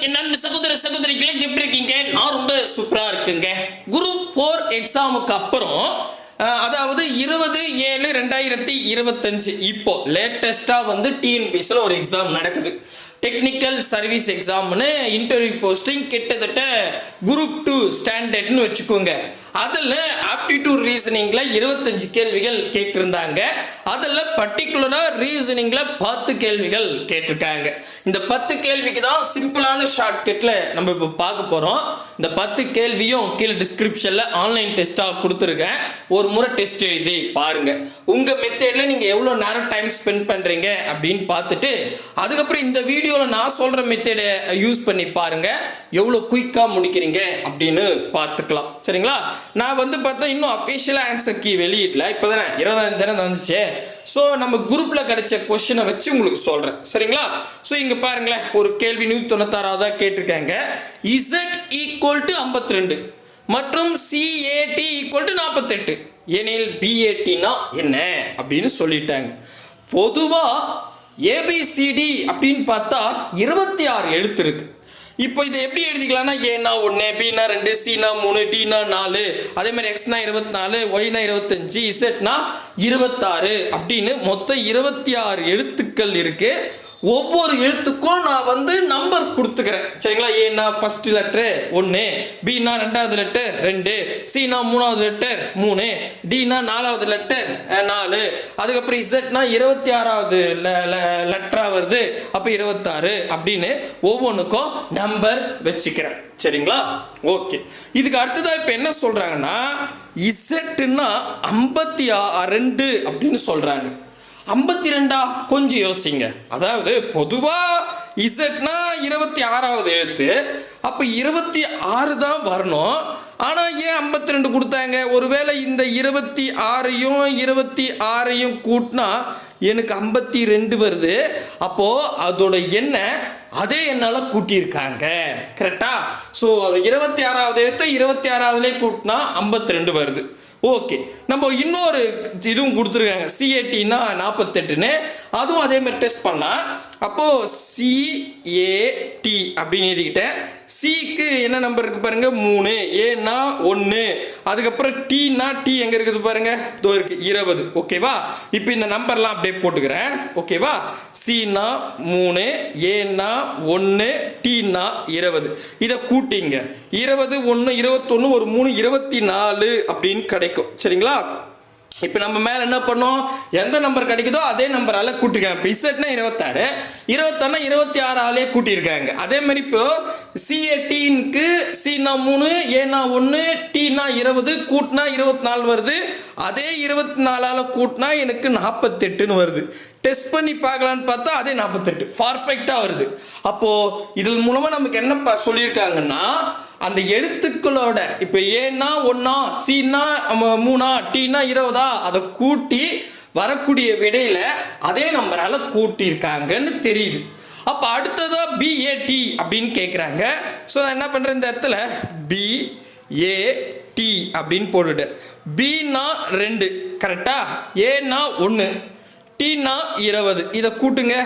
என் நண்பு சகோதரிகளே எப்படி இருக்கீங்க? நான் ரொம்ப சூப்பரா இருக்குங்க. குரூப் 4 எக்ஸாமுக்கு அப்புறம் அதாவது 20/7/2025 இப்போ லேட்டஸ்டா வந்து டிஎன்பிஎஸ்ல ஒரு எக்ஸாம் நடக்குது. டெக்னிக்கல் சர்வீஸ் எக்ஸாம்னு இன்டர்வியூ போஸ்டிங் கிட்டத்தட்ட குரூப் 2 ஸ்டாண்டர்ட்னு வச்சுக்கோங்க. அதில் ஆப்டிடியூட் ரீசனிங்கில் 25 கேள்விகள் கேட்டிருந்தாங்க. அதில் பர்டிகுலராக ரீசனிங்கில் 10 கேள்விகள் கேட்டிருக்காங்க. இந்த 10 கேள்விக்கு தான் சிம்பிளான ஷார்ட்கட்டில் நம்ம இப்போ பார்க்க போகிறோம். இந்த 10 கேள்வியும் கீழே டிஸ்கிரிப்ஷனில் ஆன்லைன் டெஸ்ட்டாக கொடுத்துருக்கேன். ஒரு முறை டெஸ்ட் எழுதி பாருங்கள். உங்கள் மெத்தேடில் நீங்கள் எவ்வளோ நேரம் டைம் ஸ்பெண்ட் பண்ணுறீங்க அப்படின்னு பார்த்துட்டு அதுக்கப்புறம் இந்த வீடியோவில் நான் சொல்கிற மெத்தேடை யூஸ் பண்ணி பாருங்கள். எவ்வளோ குயிக்காக முடிக்கிறீங்க அப்படின்னு பார்த்துக்கலாம். சரிங்களா? நான் வந்து பார்த்தா இன்னும் அஃபிஷியலாக ஆன்சர் கீ வெளியிடல. இப்போ தானே 20 தினம் வந்துச்சு. ஸோ நம்ம குரூப்பில் கிடைச்ச கொஸ்டினை வச்சு உங்களுக்கு சொல்கிறேன். சரிங்களா? ஸோ இங்கே பாருங்களேன், ஒரு கேள்வி 196 கேட்டிருக்காங்க. இசட் ஈக்குவல் டு 52 மற்றும் சிஏடி ஈக்குவல் டு 48 எனில் பிஏடினா என்ன அப்படின்னு சொல்லிட்டாங்க. பொதுவாக ஏபிசிடி அப்படின்னு பார்த்தா 26 எழுத்து இருக்கு. இப்போ இதை எப்படி எழுதிக்கலாம்னா ஏனா 1, பினா 2, சினா 3, டினா 4, அதே மாதிரி எக்ஸ்னா 24, ஒய்னா 25, இசட்னா 26 அப்படின்னு மொத்தம் 26 எழுத்துக்கள் இருக்கு. ஒவ்வொரு எழுத்துக்கும் நான் வந்து நம்பர் கொடுத்துக்கிறேன். சரிங்களா? ஏனா ஃபர்ஸ்ட் லெட்டர் 1, பினா 2வது லெட்டர் 2, சினா 3வது லெட்டர் 3, டினா 4வது லெட்டர் 4, அதுக்கப்புறம் இசட்னா 26வது லெட்டரா வருது, அப்போ 26 அப்படின்னு ஒவ்வொன்றுக்கும் நம்பர் வச்சுக்கிறேன். சரிங்களா? ஓகே. இதுக்கு அடுத்ததாக இப்போ என்ன சொல்றாங்கன்னா இசட்னா 52 அப்படின்னு சொல்றாங்க. 52 கொஞ்சம் யோசிங்க. அதாவது பொதுவாக இசட்னா 26வது எழுத்து, அப்போ 26 தான் வரணும். ஆனால் ஏன் 52 கொடுத்தாங்க? ஒருவேளை இந்த 26யும் கூட்டினா எனக்கு 52 வருது. அப்போ அதோட எண்ணை அதே என்னால் கூட்டியிருக்காங்க. கரெக்டா? ஸோ 26வது எழுத்து 26வதுலேயே கூட்டினா 52 வருது. ஓகே. நம்ம இன்னொரு இதுவும் கொடுத்துருக்காங்க, சிஏடினா 48ன்னு. அதுவும் அதே மாதிரி டெஸ்ட் பண்ணலாம். அப்போது சிஏடி அப்படின்னு எழுதிக்கிட்டேன். சிக்கு என்ன நம்பர் இருக்குது பாருங்க, 3, ஏன்னா 1, அதுக்கப்புறம் டீனா டி எங்கே இருக்குது பாருங்க, இதோ இருக்கு 20. ஓகேவா? இப்போ இந்த நம்பர்லாம் அப்படியே போட்டுக்கிறேன். ஓகேவா? சினா 3, ஏன்னா 1, டீனா 20. இதை கூட்டிங்க. 20, 1, 21, ஒரு 3, 24 அப்படின்னு கிடைக்கும். சரிங்களா? இப்போ நம்ம மேலே என்ன பண்ணோம், எந்த நம்பர் கிடைக்குதோ அதே நம்பரால் கூட்டிருக்காங்க. இப்போ இசட்னா 26, 26 கூட்டியிருக்காங்க. அதே மாதிரி இப்போ சிஏடிக்கு சினா 3, ஏனா 1, டீனா 20 கூட்டினா 24 வருது. அதே 24 கூட்டினா எனக்கு 48ன்னு வருது. டெஸ்ட் பண்ணி பார்க்கலான்னு பார்த்தா அதே 48 பர்ஃபெக்டாக வருது. அப்போது இதன் மூலமாக நமக்கு என்ன சொல்லியிருக்காங்கன்னா அந்த எழுத்துக்களோட இப்போ ஏன்னா 1, சின்னா 3, டீனா 20 அதை கூட்டி வரக்கூடிய விடையில அதே நம்பரால் கூட்டியிருக்காங்கன்னு தெரியுது. அப்போ அடுத்ததா பிஏடி அப்படின்னு கேட்குறாங்க. ஸோ நான் என்ன பண்ணுறேன், இந்த இடத்துல பிஏடி அப்படின்னு போட்டுட்டேன். பின்னா 2 கரெக்டா, ஏன்னா 1, டீனா 20. இதை கூட்டுங்க.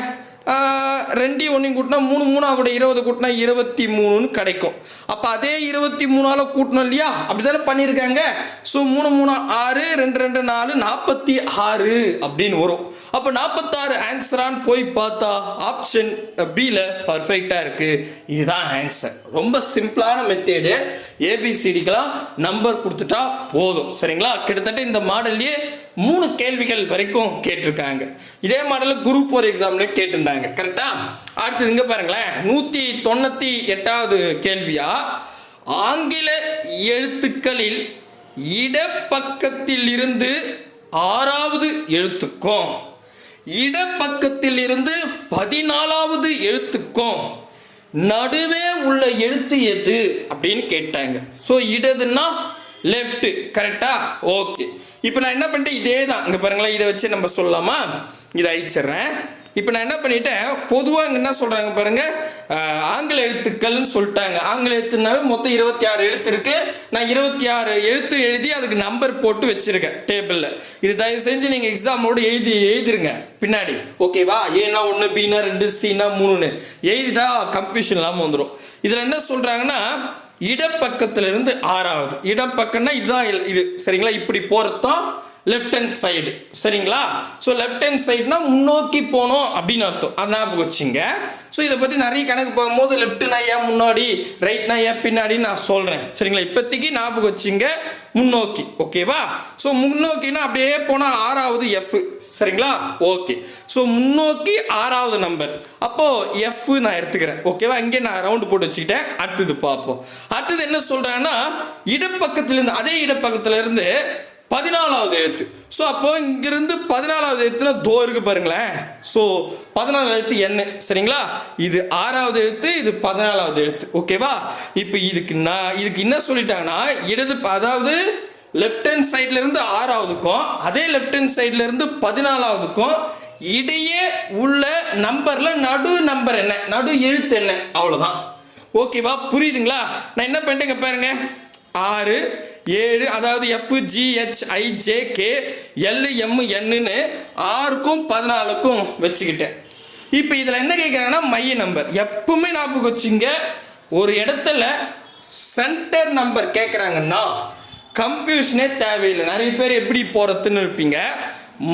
2 1 கூட்டினா 3 3 கூட 20 கூட்டினா 23ன்னு கிடைக்கும். அப்போ அதே 23ஆல் கூட்டணும் இல்லையா? அப்படி தானே பண்ணியிருக்காங்க. ஸோ 3 3 6, 2 2 4, 46 அப்படின்னு வரும். அப்போ 46 ஆன்சரான்னு போய் பார்த்தா ஆப்ஷன் பியில் பர்ஃபெக்டாக இருக்குது. இதுதான் ஆன்சர். ரொம்ப சிம்பிளான மெத்தேடு. ஏபிசிடிக்கெலாம் நம்பர் கொடுத்துட்டா போதும். சரிங்களா? கிட்டத்தட்ட இந்த மாடல்லையே 3 கேள்விகள் வரைக்கும் கேட்டிருக்காங்க. இதே மாடலில் குரூப் 4 எக்ஸாம்லேயும் கேட்டிருந்தாங்க. கரெக்டா? அடுத்தது இங்கே பாருங்களேன், 198வது கேள்வியா, ஆங்கில எழுத்துக்களில் இடப்பக்கத்தில் இருந்து 6வது எழுத்துக்கும் இடப்பக்கத்தில் இருந்து 14வது எழுத்துக்கும் நடுவே உள்ள எழுத்து எது அப்படின்னு கேட்டாங்க. ஸோ இடதுன்னா லெஃப்ட். கரெக்டா? ஓகே. இப்போ நான் என்ன பண்ணிட்டேன், இதே தான் இங்கே பாருங்களேன். இதை வச்சு நம்ம சொல்லலாமா? இதை அழிச்சிட்றேன். இப்போ நான் என்ன பண்ணிட்டேன், பொதுவாக என்ன சொல்கிறாங்க பாருங்க, ஆங்கில எழுத்துக்கள்னு சொல்லிட்டாங்க. ஆங்கில எழுத்துனாவே மொத்தம் 26 எழுத்து இருக்கு. நான் 26 எழுத்து எழுதி அதுக்கு நம்பர் போட்டு வச்சிருக்கேன் டேபிளில். இது தயவு செஞ்சு நீங்கள் எக்ஸாமோடு எழுதிருங்க பின்னாடி, ஓகேவா? ஏன்னா 1, பின்னா 2, சின்னா 3ன்னு எழுதிட்டா கன்ஃபியூஷன் இல்லாமல் வந்துடும். இதில் என்ன சொல்கிறாங்கன்னா, இடப்பக்கத்திலிருந்து 6வது இடப்பக்கம்னா இதுதான் இது, சரிங்களா? இப்படி போகிறதான் லெஃப்ட் ஹேண்ட் சைடு, சரிங்களா? ஸோ லெஃப்ட் ஹேண்ட் சைடுனா முன்னோக்கி போனோம் அப்படின்னு அர்த்தம். அது ஞாபகம் வச்சுங்க. ஸோ இதை பற்றி நிறைய கணக்கு போகும்போது லெஃப்ட்னா ஏன் முன்னாடி, ரைட்னா ஏன் பின்னாடின்னு நான் சொல்கிறேன், சரிங்களா? இப்போதைக்கு ஞாபகம் வச்சுங்க முன்னோக்கி, ஓகேவா? ஸோ முன்னோக்கினா அப்படியே போனால் 6வது எஃப், சரிங்களா? ஓகே. ஸோ முன்னோக்கி 6வது நம்பர், அப்போது எஃப் நான் எடுத்துக்கிறேன், ஓகேவா? இங்கே நான் ரவுண்டு போட்டு வச்சுக்கிட்டேன். அடுத்தது பார்ப்போம். அடுத்தது என்ன சொல்கிறாங்கன்னா, இடப்பக்கத்திலேருந்து அதே இடப்பக்கத்திலேருந்து 14வது எழுத்து. ஸோ அப்போ இங்கிருந்து 14வது எழுத்துனா தோ இருக்கு பாருங்களேன். ஸோ 14வது எழுத்து என்ன, சரிங்களா? இது 6வது எழுத்து, இது 14வது எழுத்து, ஓகேவா? இப்போ இதுக்கு என்ன சொல்லிட்டாங்கன்னா, அதாவது லெஃப்ட் ஹேண்ட் சைட்ல இருந்து 6வதுக்கும் அதே லெஃப்ட் ஹேண்ட் சைட்ல இருந்து 14வதுக்கும் இடையே உள்ள நம்பர்ல நடு நம்பர் என்ன, நடு எழுத்து என்ன, அவ்வளோதான். ஓகேவா? புரியுதுங்களா? நான் என்ன பண்ணிட்டேங்க பாருங்க, 6, 7, அதாவது எஃப், ஜி, ஹெச், ஐ, ஜே, கே, எல், எம், என்னன்னு 6க்கும் 14க்கும் வச்சுக்கிட்டேன். இப்போ இதில் என்ன கேட்குறாங்கன்னா, மைய நம்பர். எப்பவுமே ஞாபகம் வச்சுங்க, ஒரு இடத்துல சென்டர் நம்பர் கேட்குறாங்கன்னா கன்ஃபியூஷனே தேவையில்லை. நிறைய பேர் எப்படி போகிறதுன்னு இருப்பீங்க.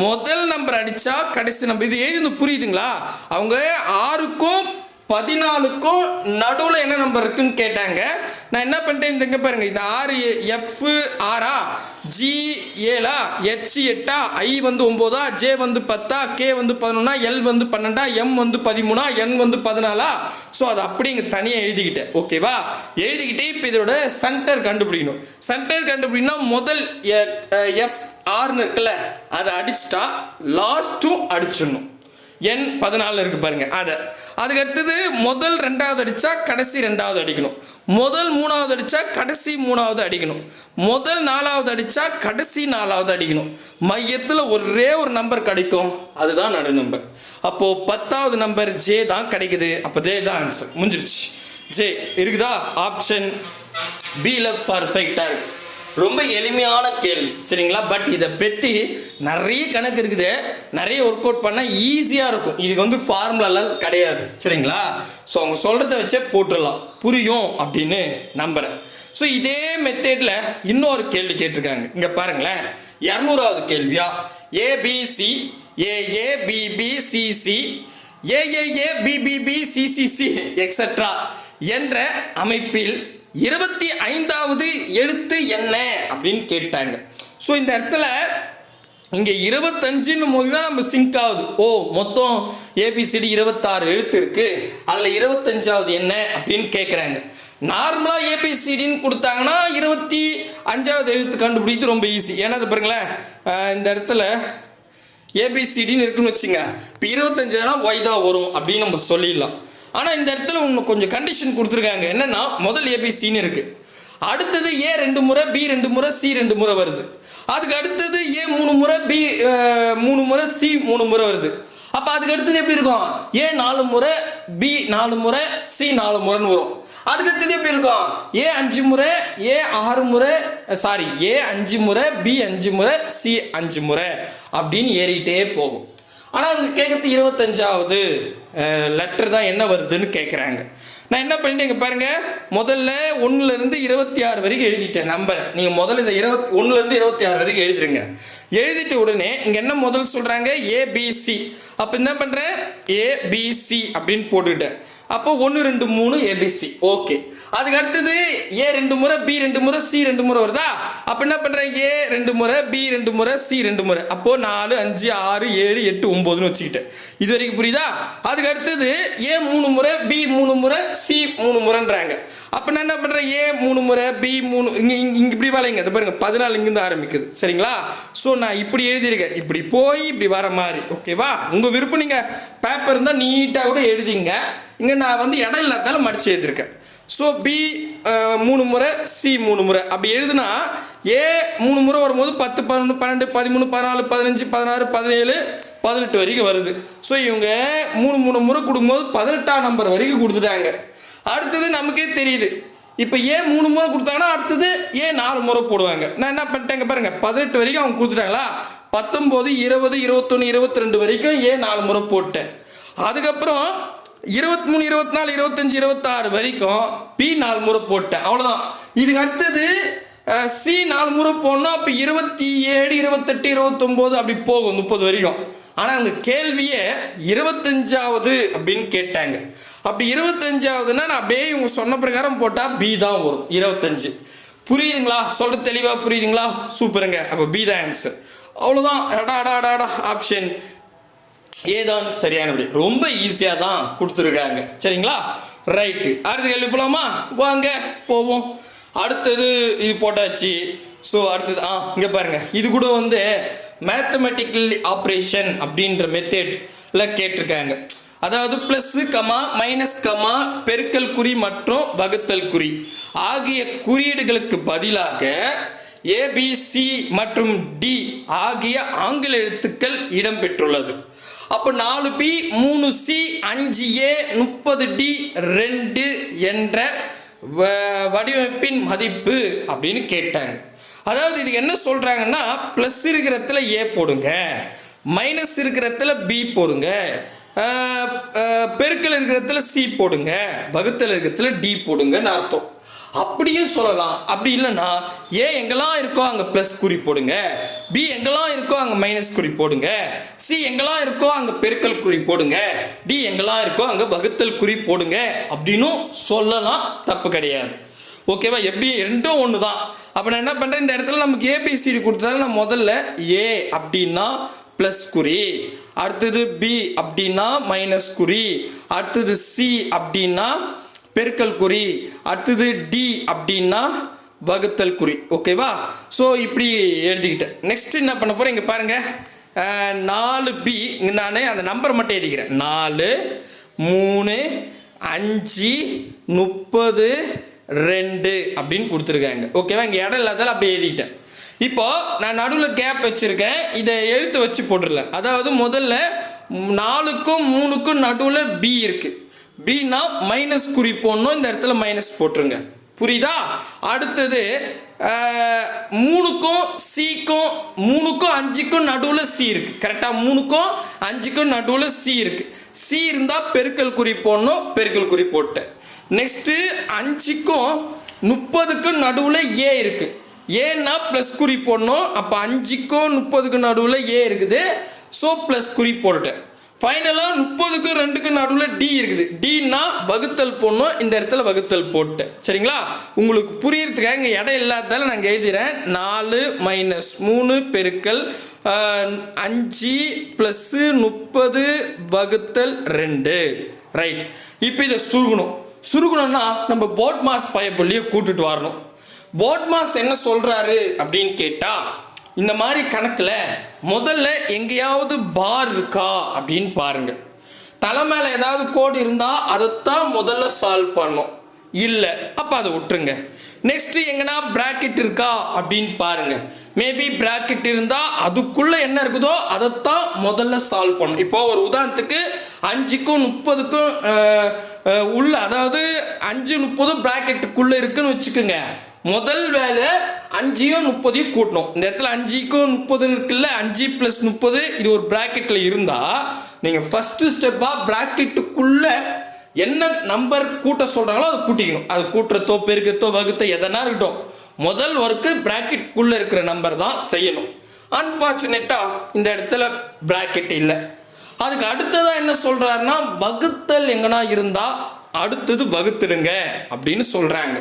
முதல் நம்பர் அடித்தா கடைசி நம்பர், இது எழுதி புரியுதுங்களா? அவங்க 6க்கும் 14க்கும் நடுவில் என்ன நம்பர் இருக்குன்னு கேட்டாங்க. நான் என்ன பண்ணிட்டேன், இங்க பாருங்க, இந்த 6 எஃப் 6ஆ, ஜி 7ஆ, ஹெச் 8ஆ, ஐ வந்து 9ஆ, ஜே வந்து 10ஆ, கே வந்து 11ஆ, எல் வந்து 12ஆ, எம் வந்து 13ஆ, என் வந்து 14ஆ. ஸோ அது அப்படி இங்கே தனியாக எழுதிக்கிட்டேன், ஓகேவா? எழுதிக்கிட்டே இப்போ இதோட சென்டர் கண்டுபிடிக்கணும். சென்டர் கண்டுபிடினா முதல் எஃப் 6ன்னு இருக்குல்ல, அதை அடிச்சுட்டா லாஸ்ட்டும் அடிச்சிடணும். எண் 14 இருக்கு பாருங்க, அதுக்கு அடுத்தது முதல் 2வது அடிச்சா கடைசி 2வது அடிக்கணும். முதல் 3வது அடிச்சா கடைசி 3வது அடிக்கணும். முதல் 4வது அடிச்சா கடைசி 4வது அடிக்கணும். மையத்தில் ஒரே ஒரு நம்பர் கிடைக்கும், அதுதான் நடு நம்பர். அப்போ 10வது நம்பர் ஜே தான் கிடைக்குது. அப்போ ஜே தான் ஆன்சர், முடிஞ்சிருச்சு. ஜே இருக்குதா? ஆப்ஷன் பில பர்ஃபெக்டா இருக்கு. ரொம்ப எளிமையான கேள்வி, சரிங்களா? பட் இதை பற்றி நிறைய கணக்கு இருக்குது, நிறைய ஒர்க் அவுட் பண்ணால் ஈஸியாக இருக்கும். இதுக்கு வந்து ஃபார்முலாலாம் கிடையாது, சரிங்களா? ஸோ அவங்க சொல்கிறத வச்சே போட்டுடலாம், புரியும் அப்படின்னு நம்புகிறேன். ஸோ இதே மெத்தேடில் இன்னொரு கேள்வி கேட்டிருக்காங்க. இங்கே பாருங்களேன், 200வது கேள்வியா, ஏபிசி ஏஏபிபிசிசி ஏஏஏபிபிபிசிசிசி எக்ஸெட்ரா என்ற அமைப்பில் 25வது எழுத்து என்ன அப்படின்னு கேட்டாங்க. ஸோ இந்த இடத்துல இங்கே 25ன்னு போது தான் நம்ம சிங்க் ஆகுது. ஓ, மொத்தம் ஏபிசிடி 26 எழுத்து இருக்கு, அதில் 25வது என்ன அப்படின்னு கேட்குறாங்க. நார்மலாக ஏபிசிடின்னு கொடுத்தாங்கன்னா 25வது எழுத்து கண்டுபிடித்து ரொம்ப ஈஸி. ஏன்னா அது பாருங்களேன், இந்த இடத்துல ஏபிசிடின்னு இருக்குன்னு வச்சுங்க, இப்போ 25னா ஒய் தான் வரும் அப்படின்னு நம்ம சொல்லிடலாம். ஆனால் இந்த இடத்துல இன்னும் கொஞ்சம் கண்டிஷன் கொடுத்துருக்காங்க. என்னன்னா, முதல் ஏபிசின்னு இருக்கு, அடுத்தது ஏ 2 முறை, பி 2 முறை, சி 2 முறை வருது. அதுக்கு அடுத்தது ஏ 3 முறை, பி 3 முறை, சி 3 முறை வருது. அப்போ அதுக்கு அடுத்தது எப்படி இருக்கும்? ஏ 4 முறை, பி 4 முறை, சி 4 முறைன்னு வரும். அதுக்கு அடுத்தது எப்படி இருக்கும்? ஏ 5 முறை, ஏ 6 முறை, சாரி, ஏ 5 முறை, பி 5 முறை, சி 5 முறை அப்படின்னு ஏறிட்டே போகும். ஆனால் அவங்க கேட்கறது 25வது லெட்டர் தான் என்ன வருதுன்னு கேட்குறாங்க. நான் என்ன பண்ணிட்டேன், இங்கே பாருங்கள், முதல்ல 1லேருந்து 26 வரைக்கும் எழுதிட்டேன் நம்பர். நீங்கள் முதல்ல இதை 1லேருந்து 26 வரைக்கும் எழுதிடுங்க. எழுதிட்டு உடனே இங்கே என்ன முதல் சொல்கிறாங்க, ஏபிசி. அப்போ என்ன பண்ணுறேன், ஏபிசி அப்படின்னு போட்டுக்கிட்டேன். அப்போ 1 2 3 ஏபிசி, ஓகே. அதுக்கு அடுத்தது ஏ 2 முறை, பி 2 முறை, சி 2 முறை வருதா? அப்போ என்ன பண்ணுறேன், ஏ 2 முறை, பி 2 முறை, சி 2 முறை. அப்போது 4 5 6 7 8 9ன்னு வச்சுக்கிட்டேன். இது வரைக்கும் புரியுதா? அதுக்கு அடுத்தது ஏ 3 முறை, பி 3 முறை, சி 3 முறைன்றாங்க. அப்போ நான் என்ன பண்ணுறேன், ஏ 3 முறை, பி 3, இங்கே இப்படி வளைங்க, அது பாருங்க 14 இங்கேருந்து ஆரம்பிக்குது, சரிங்களா? ஸோ நான் இப்படி எழுதியிருக்கேன், இப்படி போய் இப்படி வர மாதிரி, ஓகேவா? உங்கள் விருப்பம், நீங்கள் பேப்பர் இருந்தால் நீட்டாக கூட எழுதிங்க. இங்கே நான் வந்து இடம் இல்லாதாலும் மடிச்சு எழுதியிருக்கேன். ஸோ பி 3 முறை, சி 3 முறை அப்படி எழுதுனா, ஏ 3 முறை வரும்போது 10 11 12 13 14 15 16 17 18 வரைக்கும் வருது. ஸோ இவங்க 3 முறை கொடுக்கும்போது 18ஆம் நம்பர் வரைக்கும் கொடுத்துட்டாங்க. அடுத்தது நமக்கே தெரியுது, இப்போ ஏன் 3 முறை கொடுத்தாங்கன்னா அடுத்தது ஏன் 4 முறை போடுவாங்க. நான் என்ன பண்ணிட்டேங்க பாருங்க, 18 வரைக்கும் அவங்க கொடுத்துட்டாங்களா, 19, 20, 21, 22 வரைக்கும் ஏன் 4 முறை போட்டேன். அதுக்கப்புறம் 23, 24, 25, 26 வரைக்கும் பி 4 முறை போட்டேன். அவ்வளோதான். இதுக்கு அடுத்தது சி 4 முறை போடணும். அப்போ 27, 28, 29 அப்படி போகும் 30 வரைக்கும். ஆனால் அவங்க கேள்வியே 25வது அப்படின்னு கேட்டாங்க. அப்படி 25வதுன்னா நான் அப்படியே இவங்க சொன்ன பிரகாரம் போட்டால் பி தான் வரும். 25 புரியுதுங்களா? சொல்கிறது தெளிவாக புரியுதுங்களா? சூப்பருங்க. அப்போ பி தான் ஆன்சர். அவ்வளோதான். அடாடாடாடா ஆப்ஷன் ஏதான் சரியானபடி. ரொம்ப ஈஸியாக தான் கொடுத்துருக்காங்க. சரிங்களா? ரைட்டு. அடுத்த கேள்வி போகலாமா? வாங்க போவோம். அடுத்தது இது போட்டாச்சு. ஸோ அடுத்தது இங்கே பாருங்கள், இது கூட வந்து மேத்தமெட்டிக்கல் ஆப்ரேஷன் அப்படின்ற மெத்தடில் கேட்டிருக்காங்க. அதாவது ப்ளஸ்ஸு கமா மைனஸ் கமா பெருக்கல் குறி மற்றும் வகுத்தல் குறி ஆகிய குறியீடுகளுக்கு பதிலாக ஏபிசி மற்றும் டி ஆகிய ஆங்கில எழுத்துக்கள் இடம்பெற்றுள்ளது. அப்போ 4B 3C 5A 30D 2 என்ற வடிவமைப்பின் மதிப்பு அப்படின்னு கேட்டாங்க. அதாவது இதுக்கு என்ன சொல்றாங்கன்னா, பிளஸ் இருக்கிறதுல ஏ போடுங்க, மைனஸ் இருக்கிறதுல பி போடுங்க, பெருக்கல் இருக்கிறதுல சி போடுங்க, வகுத்தல் இருக்கிறதுல டி போடுங்கன்னு அர்த்தம். அப்படியும் சொல்லலாம். அப்படி இல்லைன்னா ஏ எங்கெல்லாம் இருக்கோ அங்கே ப்ளஸ் குறி போடுங்க, பி எங்கெல்லாம் இருக்கோ அங்கே மைனஸ் குறி போடுங்க, சி எங்கெல்லாம் இருக்கோ அங்கே பெருக்கல் குறி போடுங்க, டி எங்கெல்லாம் இருக்கோ அங்கே வகுத்தல் குறி போடுங்க அப்படின்னும் சொல்லலாம். தப்பு கிடையாது. ஓகேவா? எப்படி ரெண்டும் ஒன்று தான். அப்போ நான் என்ன பண்ணுறேன், இந்த இடத்துல நமக்கு ஏபிசிடி கொடுத்தாலும் நான் முதல்ல ஏ அப்படின்னா ப்ளஸ் குறி, அடுத்தது பி அப்படின்னா மைனஸ் குறி, அடுத்தது சி அப்படின்னா பெருக்கல் குறி, அடுத்தது டி அப்படின்னா வகுத்தல் குறி. ஓகேவா? ஸோ இப்படி எழுதிக்கிட்டேன். நெக்ஸ்ட் என்ன பண்ண போகிறேன், இங்கே பாருங்கள், 4B நான் அந்த நம்பர் மட்டும் எழுதிக்கிறேன். 4 3 5 30 2 அப்படின்னு கொடுத்துருக்காங்க. ஓகேவா? இங்கே இடம் இல்லாதால அப்படியே எழுதிக்கிட்டேன். இப்போ நான் நடுவில் கேப் வச்சுருக்கேன், இதை எழுத்து வச்சு போட்டுடல. அதாவது முதல்ல 4க்கும் 3க்கும் நடுவில் பி இருக்குது. பின்னா மைனஸ் குறி போடணும், இந்த இடத்துல மைனஸ் போட்டுருங்க. புரியுதா? அடுத்தது 3க்கும் சிக்கும் 3க்கும் 5க்கும் நடுவில் சி இருக்குது. கரெக்டாக 3க்கும் 5க்கும் நடுவில் சி இருக்குது. சி இருந்தால் பெருக்கல் குறி போடணும், பெருக்கல் குறி போட்டேன். நெக்ஸ்ட்டு 5க்கும் 30க்கும் நடுவில் ஏ இருக்குது. ஏன்னா ப்ளஸ் குறி போடணும். அப்போ 5க்கும் 30க்கும் நடுவில் ஏ இருக்குது. ஸோ ப்ளஸ் குறி போட்டுட்டேன். ஃபைனலாக 30க்கும் 2க்கும் நடுவில் டி இருக்குது. டின்னா வகுத்தல் போடணும், இந்த இடத்துல வகுத்தல் போட்டேன். சரிங்களா? உங்களுக்கு புரியறதுக்காக இங்கே இடம் இல்லாததால நான் எழுதுகிறேன். 4 மைனஸ் 3 பெருக்கல் 5 ப்ளஸ்ஸு 30 வகுத்தல் 2. ரைட். இப்போ இதை சுருகணும்னா நம்ம போர்ட் மாஸ் பயப்பள்ளியை கூட்டுட்டு வரணும். போர்ட் மாஸ் என்ன சொல்கிறாரு அப்படின்னு கேட்டால், இந்த மாதிரி கணக்கில் முதல்ல எங்கேயாவது பார் இருக்கா அப்படின்னு பாருங்க. தலை மேலே ஏதாவது கோடு இருந்தால் அதைத்தான் முதல்ல சால்வ் பண்ணும். இல்லை அப்போ அதை விட்டுருங்க. நெக்ஸ்ட் எங்கன்னா பிராக்கெட் இருக்கா அப்படின்னு பாருங்க. மேபி பிராக்கெட் இருந்தால் அதுக்குள்ளே என்ன இருக்குதோ அதைத்தான் முதல்ல சால்வ் பண்ணணும். இப்போ ஒரு உதாரணத்துக்கு 5க்கும் 30க்கும் உள்ள, அதாவது 5 30 பிராக்கெட்டுக்குள்ளே இருக்குன்னு வச்சுக்கோங்க. முதல் வேலை 5யும் 30யும் கூட்டணும். இந்த இடத்துல 5க்கும் 30 இருக்குல்ல, 5 + 30 இது ஒரு பிராக்கெட்டில் இருந்தால் நீங்கள் ஃபஸ்ட்டு ஸ்டெப்பாக பிராக்கெட்டுக்குள்ளே என்ன நம்பர் கூட்ட சொல்கிறாங்களோ அதை கூட்டிக்கணும். அது கூட்டுறதோ பெருக்கத்தோ வகுத்தோ எதனா இருக்கட்டும், முதல் ஒர்க்கு பிராக்கெட்டுக்குள்ளே இருக்கிற நம்பர் தான் செய்யணும். அன்ஃபார்ச்சுனேட்டாக இந்த இடத்துல பிராக்கெட் இல்லை. அதுக்கு அடுத்ததாக என்ன சொல்கிறாருன்னா, வகுத்தல் எங்கன்னா இருந்தால் அடுத்தது வகுத்துடுங்க அப்படின்னு சொல்கிறாங்க.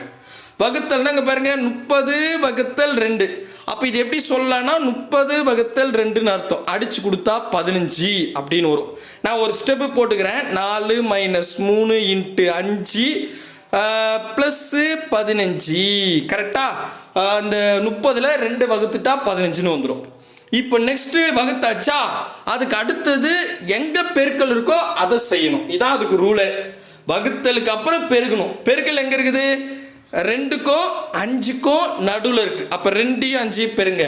வகுத்தல்னா இங்கே பாருங்க, 30 வகுத்தல் 2. அப்போ இது எப்படி சொல்லலாம்னா 30 வகுத்தல் 2ன்னு அர்த்தம். அடிச்சு கொடுத்தா 15 அப்படின்னு வரும். நான் ஒரு ஸ்டெப்பு போட்டுக்கிறேன். 4 மைனஸ் 3 இன்ட்டு 5 ப்ளஸ்ஸு 15. கரெக்டாக அந்த 30ல் 2 வகுத்துட்டா 15ன்னு வந்துடும். இப்போ நெக்ஸ்ட்டு வகுத்தாச்சா, அதுக்கு அடுத்தது எங்கே பெருக்கல் இருக்கோ அதை செய்யணும். இதான் அதுக்கு ரூலு. வகுத்தலுக்கு அப்புறம் பெருக்கணும். பெருக்கல் எங்கே இருக்குது? 2க்கும் 5க்கும் நடுவில் இருக்குது. அப்போ 2யும் 5யும் பெருங்க.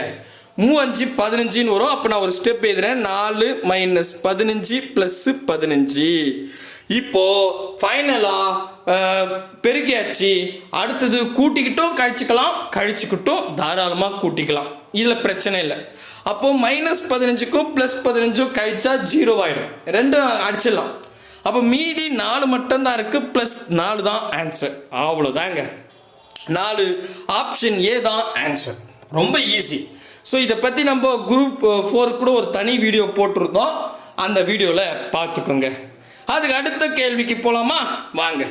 5 15 வரும். அப்போ நான் ஒரு ஸ்டெப் எழுதுறேன். 4 மைனஸ் 15 ப்ளஸ் 15. இப்போ ஃபைனலா பெருக்கியாச்சு. அடுத்தது கூட்டிக்கிட்டும் கழிச்சுக்கிட்டும் தாராளமாக கூட்டிக்கலாம், இதில் பிரச்சனை இல்லை. அப்போ -15க்கும் +15க்கும் கழிச்சா 0 ஆகிடும், ரெண்டும் அடிச்சிடலாம். அப்போ மீதி 4 மட்டும்தான் இருக்குது, +4 தான் ஆன்சர். அவ்வளோதாங்க, 4 ஆப்ஷன் ஏ தான் ஆன்சர். ரொம்ப ஈஸி. ஸோ இதை பற்றி நம்ம குரூப் 4 கூட ஒரு தனி வீடியோ போட்டிருந்தோம், அந்த வீடியோவில் பார்த்துக்கோங்க. அதுக்கு அடுத்த கேள்விக்கு போகலாமா? வாங்க.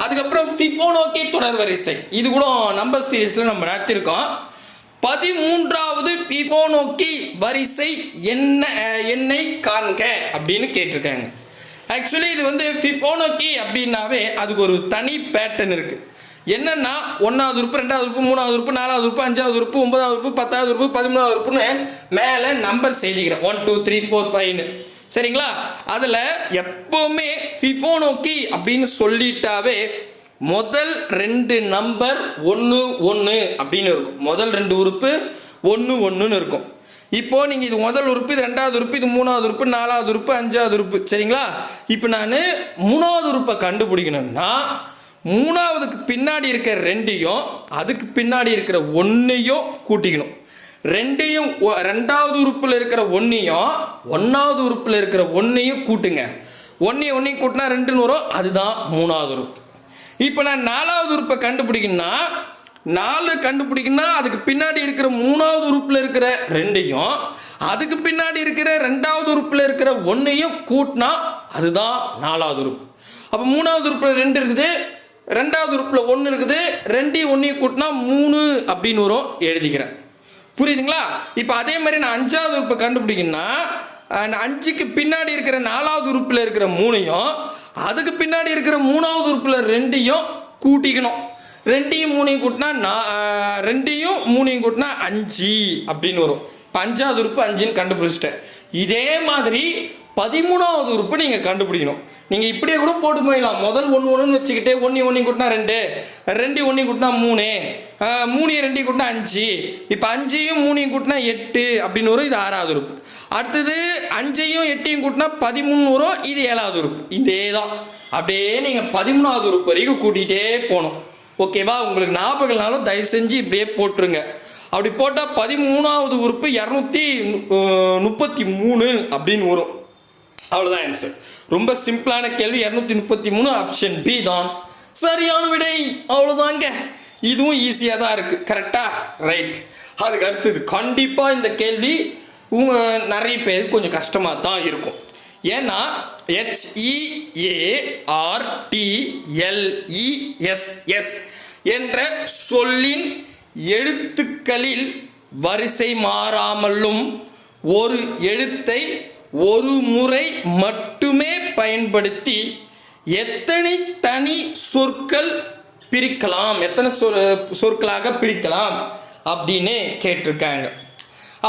அதுக்கப்புறம் ஃபிபோனாக்கி தொடர் வரிசை, இது கூட நம்பர் சீரீஸில் நம்ம நடத்திருக்கோம். 13வது ஃபிபோனாக்கி வரிசை எண்ணை காண்க அப்படின்னு கேட்டிருக்காங்க. ஆக்சுவலி இது வந்து ஃபிபோனாக்கி அப்படின்னாவே அதுக்கு ஒரு தனி பேட்டர்ன் இருக்குது. என்னன்னா 1வது உறுப்பு, 2வது உறுப்பு, 3வது உறுப்பு, 4வது உறுப்பு, 5வது உறுப்பு, 9வது உறுப்பு, 10வது உறுப்பு, 13வது உறுப்புன்னு மேலே நம்பர் செய்திக்கிறேன் 1 2 3 4 5ன்னு. சரிங்களா? அதில் எப்போவுமே ஃபிபோனாக்கி அப்படின்னு சொல்லிட்டாவே முதல் 2 நம்பர் 1 1 அப்படின்னு இருக்கும். முதல் 2 உறுப்பு 1 1ன்னு இருக்கும். இப்போ நீங்கள் இது முதல் உறுப்பு, இது 2வது உறுப்பு, இது 3வது உறுப்பு, 4வது உறுப்பு, 5வது உறுப்பு. சரிங்களா? இப்போ நான் 3வது உறுப்பை கண்டுபிடிக்கணும்னா 3வதுக்கு பின்னாடி இருக்கிற 2யும் அதுக்கு பின்னாடி இருக்கிற 1யும் கூட்டிக்கணும். 2வது உறுப்பில் இருக்கிற 1யும் 1வது உறுப்பில் இருக்கிற 1யும் கூட்டுங்க. 1 கூட்டினா 2ன்னு வரும், அதுதான் 3வது உறுப்பு. இப்போ நான் 4வது உறுப்பை கண்டுபிடிக்கணும்னா 4 அதுக்கு பின்னாடி இருக்கிற 3வது உறுப்பில் இருக்கிற 2யும் அதுக்கு பின்னாடி இருக்கிற 2வது உறுப்பில் இருக்கிற 1யும் கூட்டினா அதுதான் 4வது உறுப்பு. அப்போ 3வது உறுப்பில் 2 இருக்குது, 2வது உறுப்பில் 1 இருக்குது, 2யும் 1யும் கூட்டினா 3 அப்படின்னு வரும், எழுதிக்கிறேன். புரியுதுங்களா? இப்போ அதே மாதிரி நான் 5வது உறுப்பை கண்டுபிடிக்கணும்னா 5க்கு பின்னாடி இருக்கிற 4வது உறுப்பில் இருக்கிற 3யும் அதுக்கு பின்னாடி இருக்கிற 3வது உறுப்பில் 2யும் கூட்டிக்கணும். 2யும் 3யும் கூட்டினா 2யும் 3யும் கூட்டினா 5 அப்படின்னு வரும். இப்போ 5வது உறுப்பு 5ன்னு கண்டுபிடிச்சிட்டேன். இதே மாதிரி 13வது உறுப்பு நீங்கள் கண்டுபிடிக்கணும். நீங்கள் இப்படியே கூட போட்டு போயிடலாம். முதல் 1 1ன்னு வச்சுக்கிட்டு 1 1 கூட்டினா 2, 2 1 கூட்டினா 3, 3 2 கூட்டினா 5. இப்போ 5யும் 3யும் கூட்டினா 8 அப்படின்னு வரும், இது 6வது உறுப்பு. அடுத்தது 5யும் 8யும் கூட்டினா 13 வரும், இது 7வது உறுப்பு. இதே தான் அப்படியே நீங்கள் 13வது உறுப்பு வரைக்கும் கூட்டிகிட்டே போகணும். ஓகேவா? உங்களுக்கு ஞாபகம்னாலும் தயவு செஞ்சு இப்படியே போட்டுருங்க. அப்படி போட்டால் 13வது உறுப்பு 233 அப்படின்னு வரும். அவ்வளோதான் ஆன்சர். ரொம்ப சிம்பிளான கேள்வி. 233 ஆப்ஷன் பி தான் சரியான விடை. அவ்வளோதாங்க. இதுவும் ஈஸியாக தான் இருக்குது. கரெக்டா? ரைட். அதுக்கு அடுத்தது கண்டிப்பாக இந்த கேள்வி நிறைய பேருக்கு கொஞ்சம் கஷ்டமாக தான் இருக்கும். ஏன்னா HEARTLESS என்ற சொல்லின் எழுத்துக்களில் வரிசை மாறாமலும் ஒரு எழுத்தை ஒரு முறை மட்டுமே பயன்படுத்தி எத்தனை தனி சொற்கள் பிரிக்கலாம், எத்தனை சொற்களாக பிரிக்கலாம் அப்படின்னு கேட்டிருக்காங்க.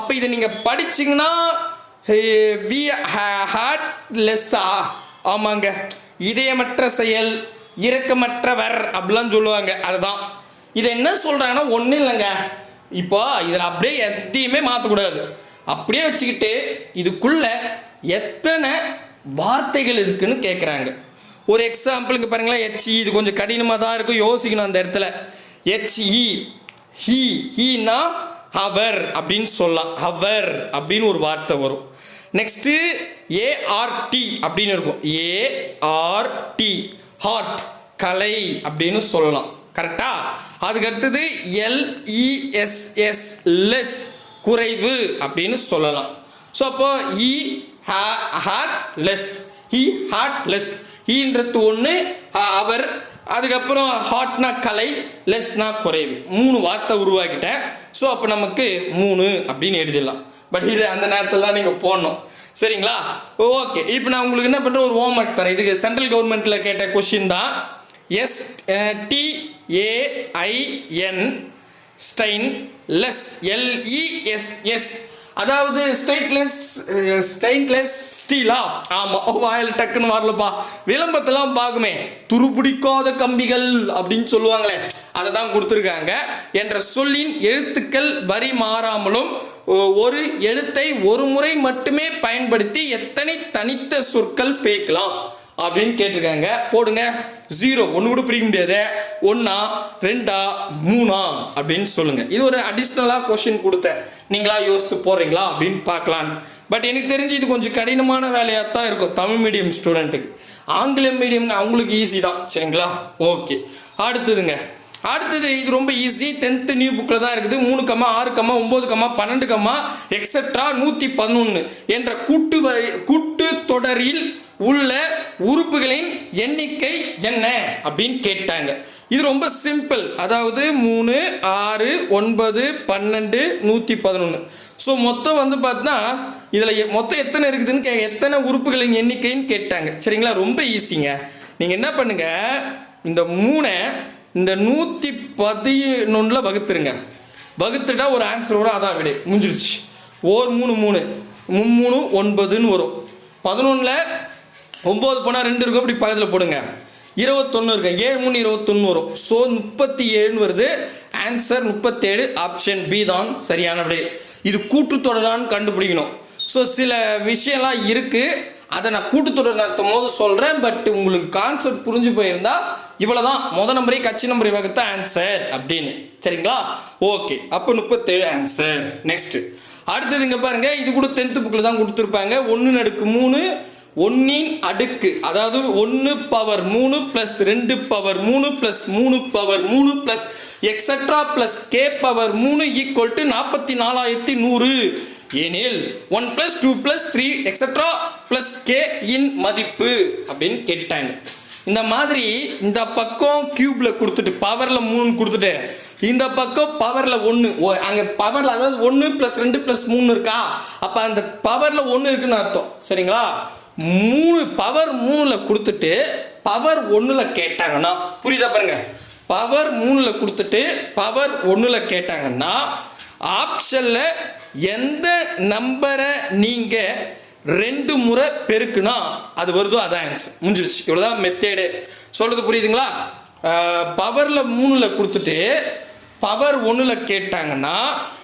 அப்போ இதை நீங்கள் படிச்சிங்கன்னா வி ஹார்ட்லெஸ்ஸா, ஆமாங்க, இதயமற்ற செயல், இரக்கமற்றவர் அப்படிலாம் சொல்லுவாங்க. அதுதான் இதை என்ன சொல்கிறாங்கன்னா ஒன்றும் இல்லைங்க. இப்போ இதில் அப்படியே எதையுமே மாற்றக்கூடாது, அப்படியே வச்சுக்கிட்டு இதுக்குள்ள எத்தனை வார்த்தைகள் இருக்குன்னு கேட்குறாங்க. ஒரு எக்ஸாம்பிளுக்கு பாருங்களேன். HE இது கொஞ்சம் கடினமாக தான் இருக்கும், யோசிக்கணும் அந்த இடத்துல. HE ஹீனா அவர் அப்படின்னு சொல்லலாம். அவர் அப்படின்னு ஒரு வார்த்தை வரும். நெக்ஸ்ட்டு ART அப்படின்னு இருக்கும். ART ஹார்ட், கலை அப்படின்னு சொல்லலாம். கரெக்டா? அதுக்கு அடுத்தது LESS லெஸ், குறைவு அப்படின்னு சொல்லலாம். ஸோ அப்போ ஹார்ட்லெஸ், ஹார்ட்லெஸ், ஈன்றது ஒன்று, அவர், அதுக்கப்புறம் ஹார்ட்னா கலை, லெஸ்னா குறைவு. 3 வார்த்தை உருவாக்கிட்டேன். ஸோ அப்போ நமக்கு 3 அப்படின்னு எழுதிடலாம். பட் இது அந்த நேரத்தில் தான் நீங்கள் போடணும். சரிங்களா? ஓகே. இப்போ நான் உங்களுக்கு என்ன பண்ணுறேன், ஒரு ஹோம்ஒர்க் தரேன். இதுக்கு சென்ட்ரல் கவர்மெண்ட்டில் கேட்ட கொஷின் தான். STAIN ஸ்டைன் லெஸ், LESS அதாவது ஸ்டெயின்லெஸ் ஸ்டீலா? ஆமா, வாயில் டக்குன்னு வரலப்பா. விளம்பரத்தெல்லாம் பார்க்குமே, துருபிடிக்காத கம்பிகள் அப்படின்னு சொல்லுவாங்களே, அதை தான் கொடுத்துருக்காங்க. என்ற சொல்லின் எழுத்துக்கள் வரி மாறாமலும் ஒரு எழுத்தை ஒரு முறை மட்டுமே பயன்படுத்தி எத்தனை தனித்த சொற்கள் பேக்கலாம் அப்படின்னு கேட்டிருக்காங்க. போடுங்க. 0 ஒன்று கூட பிரிக்க முடியாது. 1 2 3 அப்படின்னு சொல்லுங்க. இது ஒரு அடிஷ்னலாக கொஸ்டின் கொடுத்தேன், நீங்களா யோசித்து போடுறீங்களா அப்படின்னு பார்க்கலாம். பட் எனக்கு தெரிஞ்சு இது கொஞ்சம் கடினமான வேலையாக தான் இருக்கும் தமிழ் மீடியம் ஸ்டூடெண்ட்டுக்கு. ஆங்கிலம் மீடியம் அவங்களுக்கு ஈஸி தான். சரிங்களா? ஓகே, அடுத்தது இது ரொம்ப ஈஸி. 10th நியூ புக்கில் தான் இருக்குது. 3, 6, 9, 12, எக்ஸெட்ரா 111 என்ற கூட்டு தொடரில் உள்ள உறுப்புகளின் எண்ணிக்கை என்ன அப்படின்னு கேட்டாங்க. இது ரொம்ப சிம்பிள். அதாவது 3, 6, 9, 12, 111. ஸோ மொத்தம் வந்து பார்த்தீங்கன்னா இதில் மொத்தம் எத்தனை இருக்குதுன்னு எத்தனை உறுப்புகளின் எண்ணிக்கைன்னு கேட்டாங்க. சரிங்களா? ரொம்ப ஈஸிங்க. நீங்கள் என்ன பண்ணுங்க, இந்த 3 இந்த 111 வகுத்துருங்க. வகுத்துட்டா ஒரு ஆன்சர் வரும், அதான் விடை, முடிஞ்சிருச்சு. 3 3 3 9ன்னு வரும். 11ல் 9 போனால் 2 இருக்கும், அப்படி பக்கத்தில் போடுங்க. 21 இருக்கு, 7 3 21 வரும். ஸோ 37 வருது. ஆன்சர் 37. ஆப்ஷன் பி தான் சரியான விடை. இது கூட்டுத்தொடரான்னு கண்டுபிடிக்கணும். ஸோ சில விஷயம்லாம் இருக்குது, அதை நான் கூட்டுத்தொடர் நடத்தும் போது சொல்கிறேன். பட் உங்களுக்கு கான்செப்ட் புரிஞ்சு போயிருந்தா இவ்வளோதான், நம்பரை கட்சி நம்பரை வகுத்த ஆன்சர் அப்படின்னு. சரிங்களா? ஓகே, அப்போ 37 ஆன்சர். நெக்ஸ்ட் அடுத்தது இங்கே பாருங்க, இது கூட 10th புக்கில் தான் கொடுத்துருப்பாங்க. 1/3 1 அடுக்கு, அதாவது 1/3 + 2/3 + 3/3 + எக்ஸெட்ரா + k/3 = 44,100 எனில் 1 + 2 + 3 எக்ஸெட்ரா + k இன் மதிப்பு அப்படின்னு கேட்டாங்க. இந்த மாதிரி இந்த பக்கம் கியூப்ல கொடுத்துட்டு பவர்ல 3 கொடுத்துட்டு இந்த பக்கம் பவர்ல 1, அங்க பவர்ல அதாவது 1 + 2 + 3 இருக்கா, அப்ப அந்த பவர்ல 1 இருக்குன்னு அர்த்தம். சரிங்களா? 3 பவர் 3ல கொடுத்துட்டு பவர் 1ல கேட்டாங்கன்னா, புரியுதா பாருங்க, பவர் 3ல கொடுத்துட்டு பவர் 1ல கேட்டாங்கன்னா ஆப்ஷன்ல எந்த நம்பரை நீங்க 2 முறை பெருக்குனா அது வருதோ அதான் ஆன்சர். முடிஞ்சிருச்சு. இவ்வளோதான் மெத்தேடு. சொல்றது புரியுதுங்களா? பவர்ல 3ல கொடுத்துட்டு பவர் 1ல கேட்டாங்கன்னா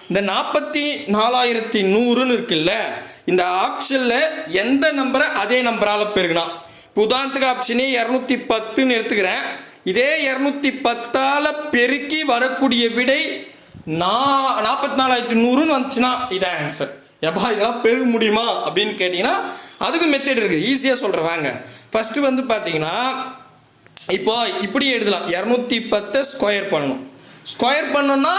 இந்த 44,100ன்னு இருக்குல்ல, இந்த ஆப்ஷன்ல எந்த நம்பரை அதே நம்பரால் பெருக்குனா, உதாரணத்துக்கு ஆப்ஷனே 210ன்னு எடுத்துக்கிறேன். இதே 210ஆல் பெருக்கி வரக்கூடிய விடை 44,100ன்னு வந்துச்சுன்னா இதான் ஆன்சர். எப்பா இதெல்லாம் பெருக முடியுமா அப்படின்னு கேட்டிங்கன்னா அதுக்கு மெத்தட் இருக்குது, ஈஸியாக சொல்கிறேன் வாங்க. ஃபஸ்ட்டு வந்து பார்த்தீங்கன்னா இப்போ இப்படி எழுதலாம். 210 ஸ்கொயர் பண்ணணும். ஸ்கொயர் பண்ணோன்னா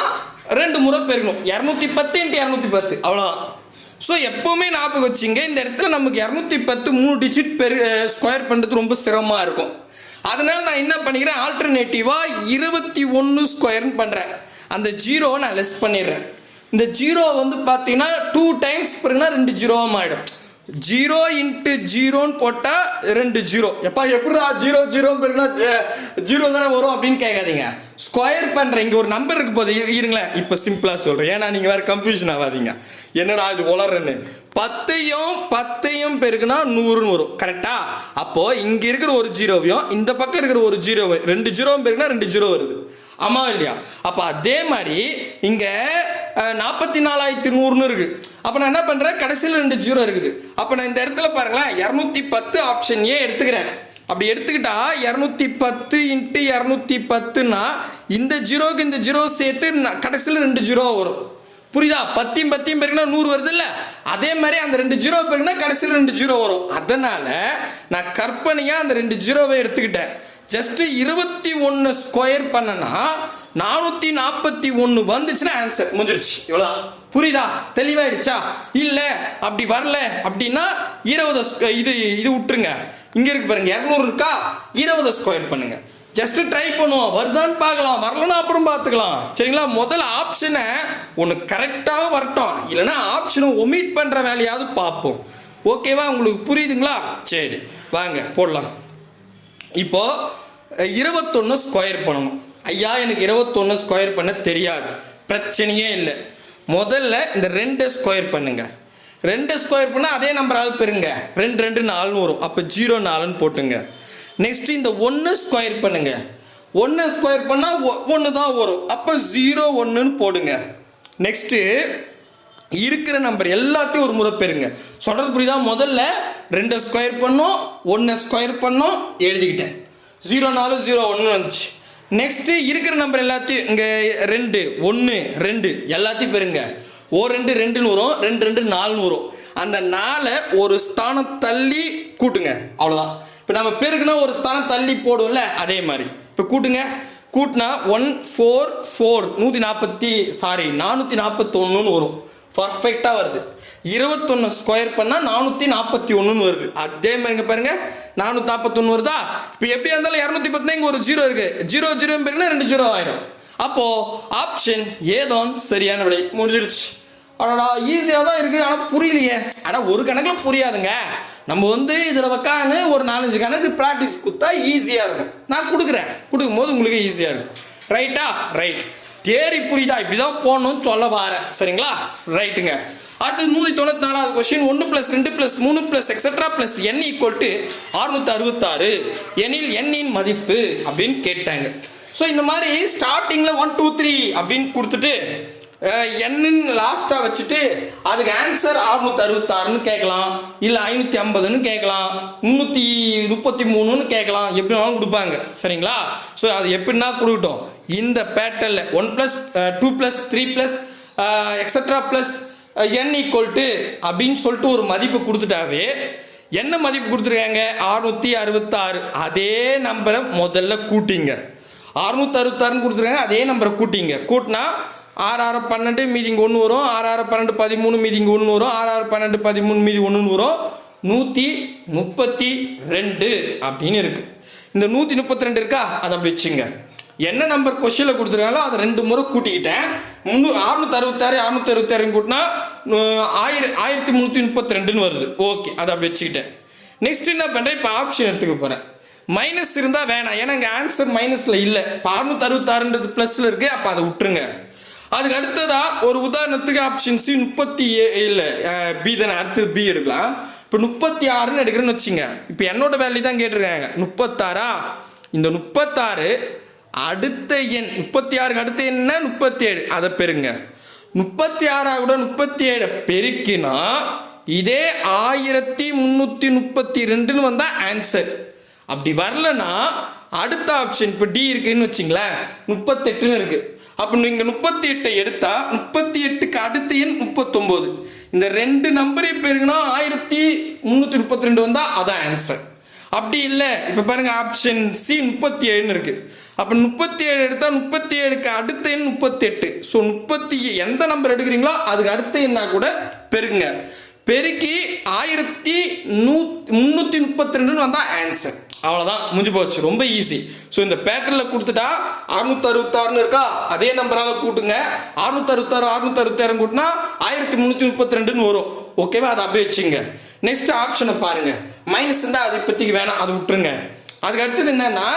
2 முறை பெருக்கணும். 210 × 210 அவ்வளோதான். ஸோ எப்போவுமே ஞாபகம் வச்சுங்க, இந்த இடத்துல நமக்கு 210 3 டிஜிட் ஸ்கொயர் பண்ணுறது ரொம்ப சிரமமாக இருக்கும். அதனால் நான் என்ன பண்ணிக்கிறேன், ஆல்டர்னேட்டிவாக 21 ஸ்கொயர்னு பண்ணுறேன். அந்த 0 நான் லெஸ் பண்ணிடுறேன். இந்த 0 வந்து பார்த்தீங்கன்னா 2 டைம்ஸ் பெருனா 2 0 ஆகிடும். 0 × 0ன்னு போட்டால் 2 0. எப்பா எப்படா 0 0 பெருனா 0 தானே வரும் அப்படின்னு கேட்காதீங்க. ஸ்கொயர் பண்ணுறேன். இங்கே ஒரு நம்பர் இருக்கு போது இருங்களேன், இப்போ சிம்பிளாக சொல்கிறேன், ஏன்னா நீங்கள் வேறு கன்ஃபியூஷன் ஆகாதீங்க. என்னடா இது உளறன்னு. 10யும் பெருக்குனா 100ன்னு வரும். கரெக்டா? அப்போது இங்கே இருக்கிற ஒரு 0வையும் இந்த பக்கம் இருக்கிற ஒரு 0வையும் 2 0 பெருக்குனா 2 0 வருது. ஆமா இல்லையா? அப்போ அதே மாதிரி இங்கே 44,100ன்னு இருக்கு. அப்போ நான் என்ன பண்ணுறேன், கடைசியில் 2 0 இருக்குது. அப்போ நான் இந்த இடத்துல பாருங்களேன், 210 ஆப்ஷன் ஏ எடுத்துக்கிறேன். அப்படி எடுத்துக்கிட்டா 210 × 210ன்னா இந்த 0க்கு இந்த 0 சேர்த்து கடைசியில் 2 0 வரும். புரியுதா? 10 பெருக்குனா 100 வருது இல்லை? அதே மாதிரி அந்த 2 0 பெருக்குனா கடைசியில் 2 0 வரும். அதனால நான் கற்பனையாக அந்த 2 0வை எடுத்துக்கிட்டேன். ஜஸ்ட் 21 ஸ்கொயர் பண்ணனா 441 வந்துச்சுன்னா ஆன்சர் முடிஞ்சிருச்சு. இவ்வளோதான். புரியுதா? தெளிவாயிடுச்சா? இல்லை அப்படி வரல அப்படின்னா 20 இது விட்டுருங்க. இங்கே இருக்கு பாருங்க, 200 இருக்கா, 20 ஸ்கொயர் பண்ணுங்க. ஜஸ்ட் ட்ரை பண்ணுவோம், வருதான்னு பார்க்கலாம், வரலன்னா அப்புறம் பார்த்துக்கலாம். சரிங்களா? முதல்ல ஆப்ஷனை ஒன்று கரெக்டாக வரட்டும், இல்லைன்னா ஆப்ஷனை ஒமிட் பண்ணுற வேலையாவது பார்ப்போம். ஓகேவா? உங்களுக்கு புரியுதுங்களா? சரி வாங்க போடலாம். இப்போ 21 ஸ்கொயர் பண்ணணும். ஐயா எனக்கு 21 ஸ்கொயர் பண்ண தெரியாது, பிரச்சனையே இல்லை. முதல்ல இந்த 2 ஸ்கொயர் பண்ணுங்க. 2 ஸ்கொயர் பண்ணால் அதே நம்பரால் பெருங்க. 2 2 4 வரும். அப்போ 0 4ன்னு போட்டுங்க. நெக்ஸ்ட் இந்த 1 ஸ்கொயர் பண்ணுங்க. 1 ஸ்கொயர் பண்ணால் 1 தான் வரும். அப்போ 0 1ன்னு போடுங்க. நெக்ஸ்ட்டு இருக்கிற நம்பர் எல்லாத்தையும் ஒரு முறை பெருங்க. சொல்கிறது புரியுதா? முதல்ல 2 ஸ்கொயர் பண்ணோம், 1 ஸ்கொயர் பண்ணோம், எழுதிக்கிட்டேன். 0 4 0 1 வந்துச்சு. நெக்ஸ்ட்டு இருக்கிற நம்பர் எல்லாத்தையும் இங்கே 2 1 2 எல்லாத்தையும் பெருங்க. 2 2ன்னு வரும், 2 2 4ன்னு வரும். அந்த 4 ஒரு ஸ்தானம் தள்ளி கூட்டுங்க. அவ்வளோதான். இப்போ நம்ம பெருக்குனா ஒரு ஸ்தானம் தள்ளி போடும்ல, அதே மாதிரி இப்போ கூட்டுங்க. கூட்டினா 1 4 4 441ன்னு வரும். பர்ஃபெக்டாக வருது. 21 ஸ்கொயர் பண்ணால் 441ன்னு வருது. அதே மாதிரிங்க பாருங்க, 441 வருதா? இப்போ எப்படியா இருந்தாலும் 210 இங்கே ஒரு 0 இருக்கு. 0 0 பெருக்குன்னா 2 0 ஆகிடும். அப்போது ஆப்ஷன் ஏதான் சரியான விடை. முடிஞ்சிருச்சு. அடடா, ஈஸியாக தான் இருக்குது, ஆனால் புரியலையே. ஆனால் ஒரு கணக்கில் புரியாதுங்க. நம்ம இதில் உக்காந்து ஒரு 4-5 கணக்கு ப்ராக்டிஸ் கொடுத்தா ஈஸியாக இருக்கும். நான் கொடுக்கும்போது உங்களுக்கு ஈஸியாக இருக்கும். ரைட்டா? ரைட். தேரி புரியுதா? இப்படி தான் போகணும்னு சொல்ல வரேன். சரிங்களா? ரைட்டுங்க. அடுத்து 194வது கொஸ்டின். 1 + 2 + 3 + எக்ஸெட்ரா + n = 666 எனில் n-இன் மதிப்பு அப்படின்னு கேட்டாங்க. ஸோ இந்த மாதிரி ஸ்டார்டிங்கில் 1 2 3 அப்படின்னு கொடுத்துட்டு என்னன்னு லாஸ்ட்டாக வச்சுட்டு அதுக்கு ஆன்சர் 666ன்னு கேட்கலாம், இல்லை 550ன்னு கேட்கலாம், 333ன்னு கேட்கலாம், எப்படி வேணாலும் கொடுப்பாங்க. சரிங்களா? ஸோ அது எப்படின்னா கொடுக்கட்டும். இந்த பேட்டர்னில் 1 + 2 + 3 + எக்ஸெட்ரா + n = அப்படின்னு சொல்லிட்டு ஒரு மதிப்பு கொடுத்துட்டாவே, என்ன மதிப்பு கொடுத்துருக்காங்க? 666. அதே நம்பரை முதல்ல கூட்டிங்க. 666ன்னு கொடுத்துருக்காங்க, அதே நம்பரை கூட்டிங்க. கூட்டினா 6 6 12 மீதி இங்கே 1 வரும். 6 6 12 13 மீதி இங்கே 1 வரும். 6 6 12 13 மீதி 1 வரும். 132 அப்படின்னு இருக்கு. இந்த 132 இருக்கா, அதை அப்படி வச்சுங்க. என்ன நம்பர் கொஸ்டினில் கொடுத்துருக்காங்களோ அதை 2 முறை கூட்டிக்கிட்டேன். 666 666 கூட்டினா 1332ன்னு வருது. ஓகே, அதை அப்படி வச்சுக்கிட்டேன். நெக்ஸ்ட் என்ன பண்ணுறேன்? இப்போ ஆப்ஷன் எடுத்துக்க போகிறேன். மைனஸ் இருந்தால் வேணாம், ஏன்னா இங்கே ஆன்சர் மைனஸில் இல்லை. இப்போ 666ன்றது ப்ளஸில் இருக்குது. அப்போ அதை விட்டுருங்க. அதுக்கு அடுத்ததா ஒரு உதாரணத்துக்கு ஆப்ஷன் சி 37 பி தானே, அடுத்தது பி எடுக்கலாம். இப்போ 36ன்னு எடுக்கிறேன்னு வச்சுங்க. இப்போ என்னோட வேல்யூ தான் கேட்டிருக்காங்க. 36. இந்த 36 அடுத்த எண் 36க்கு அடுத்த என்ன 37, அதை பெருங்க. 36 கூட 37 பெருக்கினா இதே 1332ன்னு வந்தால் ஆன்சர். அப்படி வரலன்னா அடுத்த ஆப்ஷன் இப்போ டி இருக்குன்னு வச்சிங்களேன், 38ன்னு இருக்கு. அப்போ நீங்கள் 38 எடுத்தா 38க்கு அடுத்த எண் 39. இந்த 2 நம்பரையும் பெருகுனா 1332 வந்தால் அதான் ஆன்சர். அப்படி இல்லை, இப்போ பாருங்க ஆப்ஷன் சி 37ன்னு இருக்கு. அப்போ 37 எடுத்தால் 37க்கு அடுத்த எண் 38. ஸோ எந்த நம்பர் எடுக்கிறீங்களோ அதுக்கு அடுத்த எண்ணா கூட பெருங்க. பெருக்கி 1332ன்னு வந்தால் ஆன்சர். அவ்வளோதான், முடிஞ்சு போச்சு. ரொம்ப ஈஸி. ஸோ இந்த பேட்டர்னில் கொடுத்துட்டா 666ன்னு இருக்கா, அதே நம்பரால் கூட்டுங்க. 666 666 கூட்டினா 1332ன்னு வரும். ஓகேவா? அதை அப்படியே வச்சுங்க. நெக்ஸ்ட் ஆப்ஷனை பாருங்க. மைனஸ் இருந்தால் அது இப்போதைக்கு வேணாம், அதை விட்டுருங்க. அதுக்கு அடுத்தது என்னன்னா,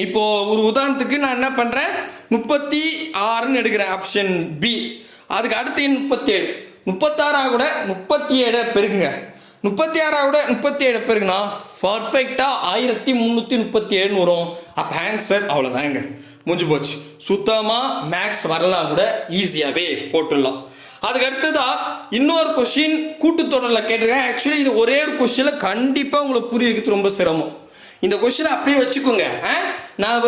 இப்போ ஒரு உதாரணத்துக்கு நான் என்ன பண்ணுறேன், 36ன்னு எடுக்கிறேன் ஆப்ஷன் பி. அதுக்கு அடுத்த எண் 37. 36 கூட 37 பெருக்குங்க. 36 கூட 37 பெருக்குனா பர்ஃபெக்டாக 1337ன்னு வரும். அப்போ ஆன்சர் அவ்வளோதாங்க, முடிஞ்சு போச்சு. சுத்தமாக மேக்ஸ் வரலாம் கூட ஈஸியாகவே போட்டுடலாம். அதுக்கு அடுத்ததா இன்னொரு கொஸ்டின் கூட்டுத்தொடரில் கேட்டிருக்கேன். ஆக்சுவலி இது ஒரே ஒரு கொஸ்டினில் கண்டிப்பாக உங்களுக்கு புரிய வைக்கிறது ரொம்ப சிரமம். இந்த கொஸ்டினை அப்படியே வச்சுக்கோங்க. நான்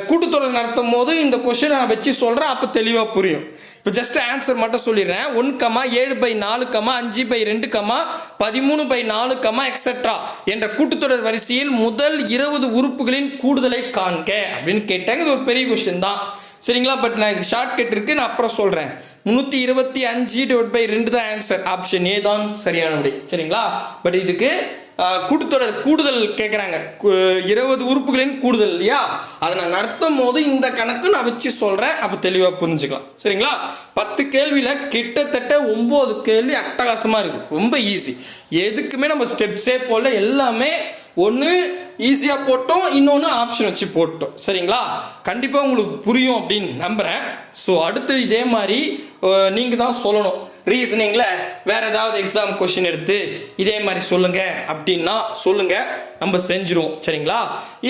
கூட்டுத்தொடர் நடத்தும் போது இந்த கொஸ்டினை நான் வச்சு சொல்கிறேன், அப்போ தெளிவாக புரியும். இப்போ ஜஸ்ட் ஆன்சர் மட்டும் சொல்லிடுறேன். 1,7/4, 5/2, 13/4, எக்ஸெட்ரா என்ற கூட்டுத்தொடர் வரிசையில் முதல் 20 உறுப்புகளின் கூடுதலை காண்க அப்படின்னு கேட்டாங்க. இது ஒரு பெரிய கொஸ்டின் தான், சரிங்களா? பட் நான் இது ஷார்ட்கட் இருக்குது, நான் அப்புறம் சொல்கிறேன். 325/2 தான் ஆன்சர். ஆப்ஷன் ஏ தான் சரியான விடை. சரிங்களா? பட் இதுக்கு கூட்டுத்தொடர் கூடுதல் கேட்குறாங்க. 20 உறுப்புகளின் கூடுதல் இல்லையா? அதை நான் நடத்தும் போது இந்த கணக்கு நான் வச்சு சொல்கிறேன், அப்போ தெளிவாக புரிஞ்சுக்கலாம். சரிங்களா? 10 கேள்வியில் கிட்டத்தட்ட 9 கேள்வி அட்டகாசமாக இருக்குது. ரொம்ப ஈஸி. எதுக்குமே நம்ம ஸ்டெப்ஸே போல, எல்லாமே ஒன்று ஈஸியாக போட்டோம், இன்னொன்று ஆப்ஷன் வச்சு போட்டோம். சரிங்களா? கண்டிப்பாக உங்களுக்கு புரியும் அப்படின்னு நம்புகிறேன். ஸோ அடுத்து இதே மாதிரி நீங்கள் தான் சொல்லணும். ரீசனிங்கில் வேறு ஏதாவது எக்ஸாம் கொஷின் எடுத்து இதே மாதிரி சொல்லுங்கள் அப்படின்னா சொல்லுங்கள், நம்ம செஞ்சுருவோம். சரிங்களா?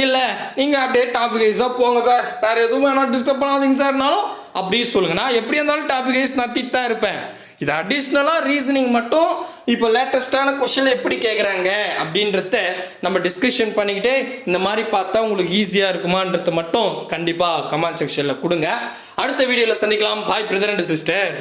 இல்லை நீங்கள் அப்படியே டாபிக் வைஸாக போங்க சார், வேறு எதுவும் வேணாம் டிஸ்டர்ப் பண்ணாதீங்க சார்னாலும் அப்படியே சொல்லுங்கள். நான் எப்படி இருந்தாலும் டாபிக் வைஸ் நடத்திட்டு தான் இருப்பேன். இது அடிஷ்னலாக ரீசனிங் மட்டும் இப்போ லேட்டஸ்டான கொஷின் எப்படி கேட்குறாங்க அப்படின்றத நம்ம டிஸ்கஷன் பண்ணிக்கிட்டே இந்த மாதிரி பார்த்தா உங்களுக்கு ஈஸியாக இருக்குமான்றத மட்டும் கண்டிப்பாக கமெண்ட் செக்ஷனில் கொடுங்க. அடுத்த வீடியோவில் சந்திக்கலாம். பாய் பிரதர் அண்ட் சிஸ்டர்.